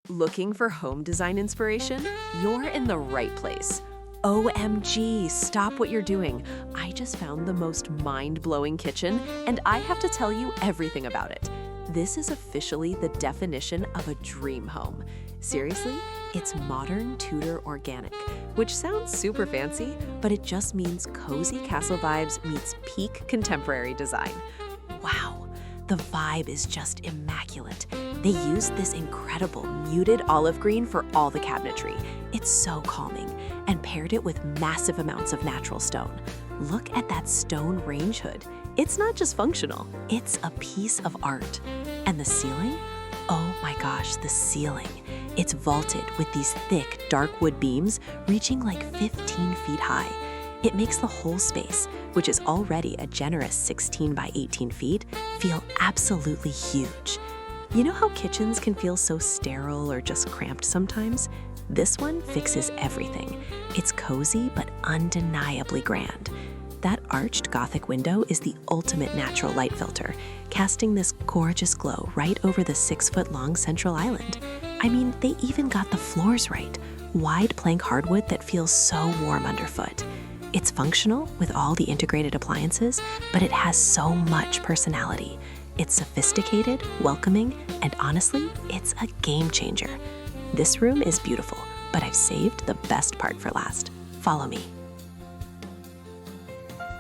Looking for home design inspiration? You're in the right place. OMG, stop what you're doing. I just found the most mind-blowing kitchen, and I have to tell you everything about it. This is officially the definition of a dream home. Seriously, it's Modern Tudor Organic, which sounds super fancy, but it just means cozy castle vibes meets peak contemporary design. Wow. The vibe is just immaculate. They used this incredible muted olive green for all the cabinetry. It's so calming, and paired it with massive amounts of natural stone. Look at that stone range hood. It's not just functional, it's a piece of art. And the ceiling? Oh my gosh, the ceiling. It's vaulted with these thick, dark wood beams reaching like 15 feet high. It makes the whole space, which is already a generous 16 by 18 feet, feel absolutely huge. You know how kitchens can feel so sterile or just cramped sometimes? This one fixes everything. It's cozy but undeniably grand. That arched Gothic window is the ultimate natural light filter, casting this gorgeous glow right over the 6-foot-long central island. I mean, they even got the floors right. Wide plank hardwood that feels so warm underfoot. It's functional with all the integrated appliances, but it has so much personality. It's sophisticated, welcoming, and honestly, it's a game changer. This room is beautiful, but I've saved the best part for last. Follow me.